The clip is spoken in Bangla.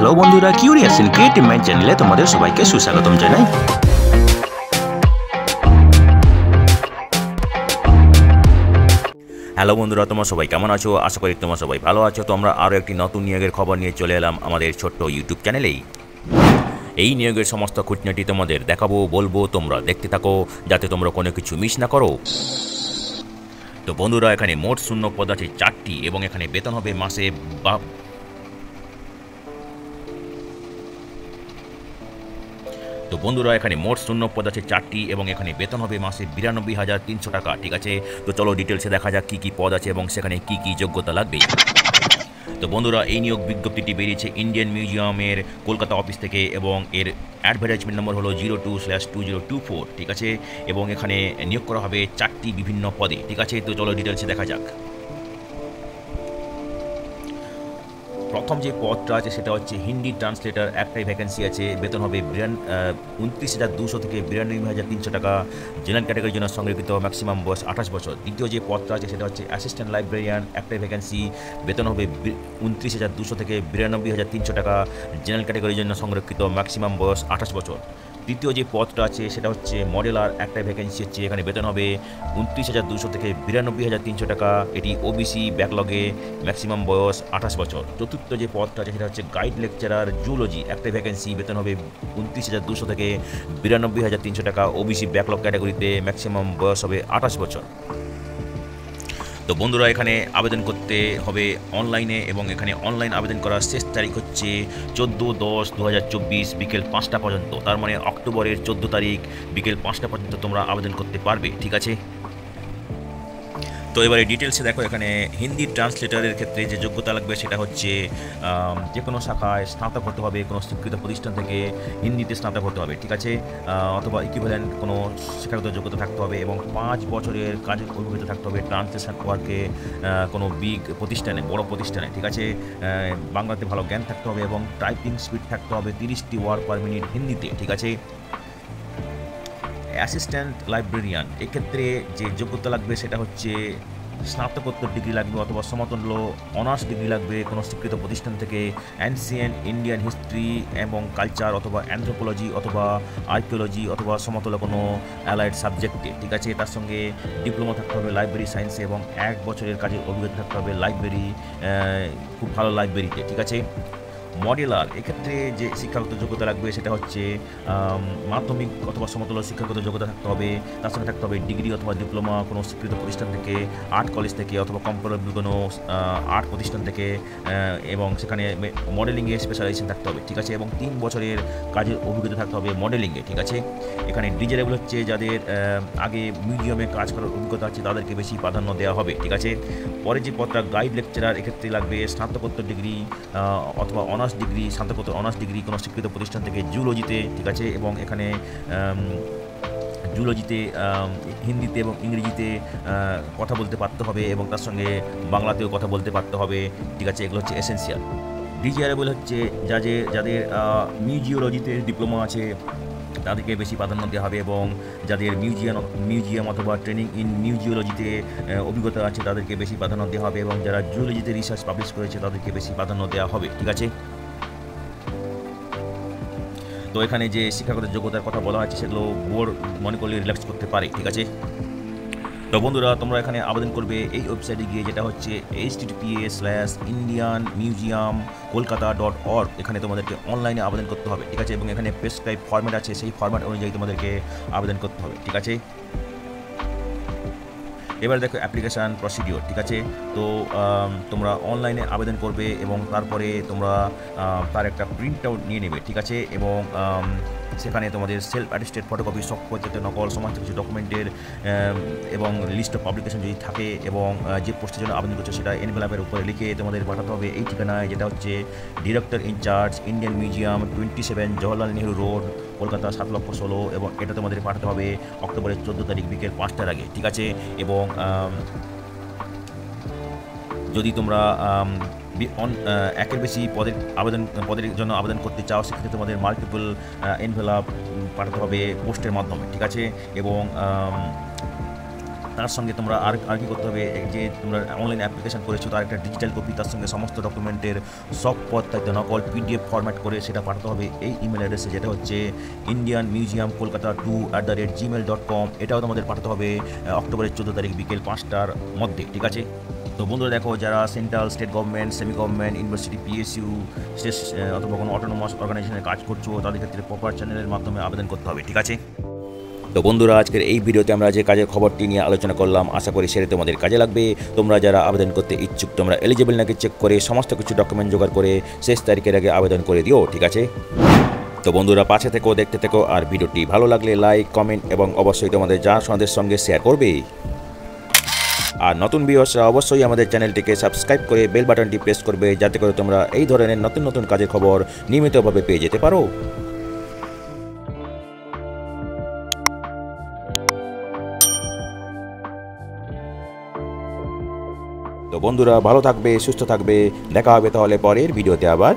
হ্যালো বন্ধুরা, কিউরিয়াস ইন ক্রিয়েটিভ মাইন্ড চ্যানেলে তোমাদের সবাইকে সুস্বাগতম জানাই। হ্যালো বন্ধুরা, তোমরা সবাই কেমন আছো? আশা করি তোমরা সবাই ভালো আছো। তো আমরা আরও একটি নতুন নিয়োগের খবর নিয়ে চলে এলাম আমাদের ছোট্ট ইউটিউব চ্যানেলেই। এই নিয়োগের সমস্ত খুঁটিনাটি তোমাদের দেখাবো, বলবো, তোমরা দেখতে থাকো যাতে তোমরা কোনো কিছু মিস না করো। তো বন্ধুরা, এখানে মোট শূন্য পদ আছে 4টি এবং এখানে বেতন হবে মাসে তো বন্ধুরা, এখানে মোট শূন্য পদ আছে 4টি এবং এখানে বেতন হবে মাসে 92,300 টাকা। ঠিক আছে, তো চলো ডিটেলসে দেখা যাক কী কী পদ আছে এবং সেখানে কী কী যোগ্যতা লাগবে। তো বন্ধুরা, এই নিয়োগ বিজ্ঞপ্তিটি বেরিয়েছে ইন্ডিয়ান মিউজিয়ামের কলকাতা অফিস থেকে এবং এর অ্যাডভার্টাইজমেন্ট নম্বর হলো 02/2024। ঠিক আছে, এবং এখানে নিয়োগ করা হবে 4টি বিভিন্ন পদে। ঠিক আছে, তো চলো ডিটেলসে দেখা যাক। প্রথম যে পদটা আছে সেটা হচ্ছে হিন্দি ট্রান্সলেটার, একটাই ভ্যাকেন্সি আছে। বেতন হবে 29,200 থেকে 92,300 টাকা। জেনারেল ক্যাটাগরির জন্য সংরক্ষিত, ম্যাক্সিমাম বয়স 28 বছর। দ্বিতীয় যে পদটা আছে সেটা হচ্ছে অ্যাসিস্ট্যান্ট লাইব্রেরিয়ান, একটাই ভ্যাকেন্সি। বেতন হবে 29,200 থেকে 92,300 টাকা। জেনারেল ক্যাটাগরির জন্য সংরক্ষিত, ম্যাক্সিমাম বয়স 28 বছর। তৃতীয় যে পদটা আছে সেটা হচ্ছে মডেলার, একটাই ভ্যাকেন্সি হচ্ছে। এখানে বেতন হবে 29,200 থেকে 92,300 টাকা। এটি ওবিসি ব্যাকলগে, ম্যাক্সিমাম বয়স 28 বছর। চতুর্থ যে পদটা আছে সেটা হচ্ছে গাইড লেকচারার জুলজি, একটাই ভ্যাকেন্সি। বেতন হবে 29,200 থেকে 92,300 টাকা। ওবিসি ব্যাকলগ ক্যাটাগরিতে, ম্যাক্সিমাম বয়স হবে 28 বছর। তো বন্ধুরা, এখানে আবেদন করতে হবে অনলাইনে এবং এখানে অনলাইন আবেদন করার শেষ তারিখ হচ্ছে 14/10/2024 বিকেল 5টা পর্যন্ত। তার মানে অক্টোবরের 14 তারিখ বিকেল 5টা পর্যন্ত তোমরা আবেদন করতে পারবে। ঠিক আছে, তো এবারে ডিটেলসে দেখো। এখানে হিন্দি ট্রান্সলেটারের ক্ষেত্রে যে যোগ্যতা লাগবে সেটা হচ্ছে যে কোনো শাখায় স্নাতক হতে হবে, কোনো স্বীকৃত প্রতিষ্ঠান থেকে হিন্দিতে স্নাতক হতে হবে। ঠিক আছে, অথবা ইকুইভ্যালেন্ট কোনো শিক্ষাগত যোগ্যতা থাকতে হবে এবং 5 বছরের কাজের অভিজ্ঞতা থাকতে হবে ট্রান্সলেশন ওয়ার্কে, কোনো বিগ প্রতিষ্ঠানে, বড় প্রতিষ্ঠানে। ঠিক আছে, বাংলাতে ভালো জ্ঞান থাকতে হবে এবং টাইপিং স্পিড থাকতে হবে 30টি ওয়ার্ড পার মিনিট হিন্দিতে। ঠিক আছে, অ্যাসিস্ট্যান্ট লাইব্রেরিয়ান এক্ষেত্রে যে যোগ্যতা লাগবে সেটা হচ্ছে স্নাতকোত্তর ডিগ্রি লাগবে অথবা সমতুল্য অনার্স ডিগ্রি লাগবে কোনো স্বীকৃত প্রতিষ্ঠান থেকে অ্যানসিয়েন্ট ইন্ডিয়ান হিস্ট্রি এবং কালচার অথবা অ্যানথ্রোপোলজি অথবা আর্কিওলজি অথবা সমতুল্য কোনো অ্যালাইড সাবজেক্টে। ঠিক আছে, তার সঙ্গে ডিপ্লোমা থাকতে হবে লাইব্রেরি সায়েন্সে এবং 1 বছরের কাজের অভিজ্ঞতা থাকতে হবে লাইব্রেরি, খুব ভালো লাইব্রেরিতে। ঠিক আছে, মডেলার এক্ষেত্রে যে শিক্ষাগত যোগ্যতা লাগবে সেটা হচ্ছে মাধ্যমিক অথবা সমতুল্য শিক্ষাগত যোগ্যতা থাকতে হবে। তার সঙ্গে থাকতে হবে ডিগ্রি অথবা ডিপ্লোমা কোনো স্বীকৃত প্রতিষ্ঠান থেকে, আর্ট কলেজ থেকে অথবা কম্পারেবল কোনো আর্ট প্রতিষ্ঠান থেকে, এবং সেখানে মডেলিংয়ে স্পেশালাইজেশন থাকতে হবে। ঠিক আছে, এবং 3 বছরের কাজের অভিজ্ঞতা থাকতে হবে মডেলিংয়ে। ঠিক আছে, এখানে ডিজারেবল হচ্ছে যাদের আগে মিউজিয়ামে কাজ করার অভিজ্ঞতা আছে তাদেরকে বেশি প্রাধান্য দেওয়া হবে। ঠিক আছে, পরে যে পদটা গাইড লেকচারার এক্ষেত্রে লাগবে স্নাতকোত্তর ডিগ্রি অথবা অনার্স ডিগ্রি, স্নাতকোত্তর অনার্স ডিগ্রি কোনো স্বীকৃত প্রতিষ্ঠান থেকে জুলজিতে। ঠিক আছে, এবং এখানে জুলজিতে হিন্দিতে এবং ইংরেজিতে কথা বলতে পারতে হবে এবং তার সঙ্গে বাংলাতেও কথা বলতে পারতে হবে। ঠিক আছে, এগুলো হচ্ছে এসেন্সিয়াল। ডিজিআরেবল হচ্ছে যাদের মিউজিওলজিতে ডিপ্লোমা আছে তাদেরকে বেশি প্রাধান্য দেওয়া হবে এবং যাদের মিউজিয়াম অথবা ট্রেনিং ইন মিউজিওলজিতে অভিজ্ঞতা আছে তাদেরকে বেশি প্রাধান্য দেওয়া হবে এবং যারা জুলজিতে রিসার্চ পাবলিশ করেছে তাদেরকে বেশি প্রাধান্য দেওয়া হবে। ঠিক আছে, তো এখানে যে শিক্ষাগত যোগ্যতার কথা বলা হয়েছে সেগুলো বোর্ড মনে করলে রিল্যাক্স করতে পারে। ঠিক আছে, তো বন্ধুরা, তোমরা এখানে আবেদন করবে এই ওয়েবসাইটে গিয়ে, যেটা হচ্ছে https:/indianmuseumkolkata.org। এখানে তোমাদেরকে অনলাইনে আবেদন করতে হবে। ঠিক আছে, এবং এখানে প্রেসক্রাইব ফরম্যাট আছে, সেই ফরম্যাট অনুযায়ী তোমাদেরকে আবেদন করতে হবে। ঠিক আছে, এবার দেখো অ্যাপ্লিকেশান প্রসিডিওর। ঠিক আছে, তো তোমরা অনলাইনে আবেদন করবে এবং তারপরে তোমরা তার একটা প্রিন্ট আউট নিয়ে নেবে। ঠিক আছে, এবং সেখানে তোমাদের সেলফ অ্যাটেস্টেড ফটোকপি, সবকটাতে নকল, সমস্ত কিছু ডকুমেন্টের এবং লিস্ট অফ পাবলিকেশন যদি থাকে এবং যে পোস্টের জন্য আবেদন করছে সেটা এনভেলপের উপরে লিখে তোমাদের পাঠাতে হবে এই ঠিকানায়, যেটা হচ্ছে director in-charge Indian Museum, 27 Jawaharlal Nehru road, Kolkata 7,16,, এবং এটা তোমাদের পাঠাতে হবে অক্টোবরের 14 তারিখ বিকেল 5টার আগে। ঠিক আছে, এবং যদি তোমরা একের বেশি পদের জন্য আবেদন করতে চাও সেক্ষেত্রে তোমাদের মাল্টিপল এনভেলপ পাঠাতে হবে পোস্টের মাধ্যমে। ঠিক আছে, এবং তার সঙ্গে তোমরা আর কি করতে হবে, যে তোমরা অনলাইন অ্যাপ্লিকেশন করেছো তার একটা ডিজিটাল কপি, তার সঙ্গে সমস্ত ডকুমেন্টের সফট প্রত্যেক নকল পিডিএফ ফরম্যাট করে সেটা পাঠাতে হবে এই ইমেল অ্যাড্রেসে, যেটা হচ্ছে indianmuseumkolkata2@gmail.com। এটাও তোমাদের পাঠাতে হবে অক্টোবরের 14 তারিখ বিকেল 5টার মধ্যে, ঠিক আছে? তো বন্ধুরা দেখো, যারা central, state government, semi government, university, PSU, state অথবা কোনো অটোনোমাস অর্গানাইজেশনে কাজ করছো, তাদের ক্ষেত্রে প্রপার চ্যানেলের মাধ্যমে আবেদন করতে হবে, ঠিক আছে? তো বন্ধুরা, আজকের এই ভিডিওতে আমরা যে কাজের খবরটি নিয়ে আলোচনা করলাম, আশা করি সেটা তোমাদের কাজে লাগবে। তোমরা যারা আবেদন করতে ইচ্ছুক, তোমরা এলিজিবল নাকি চেক করে সমস্ত কিছু ডকুমেন্ট জোগাড় করে শেষ তারিখের আগে আবেদন করে দিও, ঠিক আছে? তো বন্ধুরা, পাশে থেকো, দেখতে থেকো, আর ভিডিওটি ভালো লাগলে লাইক, কমেন্ট এবং অবশ্যই তোমাদের জানাশোনাদের সঙ্গে শেয়ার করবে। আর নতুন ভিউয়ার্সরা অবশ্যই আমাদের চ্যানেলটিকে সাবস্ক্রাইব করে বেল বাটনটি প্রেস করবে, যাতে করে তোমরা এই ধরনের নতুন নতুন কাজের খবর নিয়মিতভাবে পেয়ে যেতে পারো। তো বন্ধুরা, ভালো থাকবে, সুস্থ থাকবে, দেখা হবে তাহলে পরের ভিডিওতে আবার।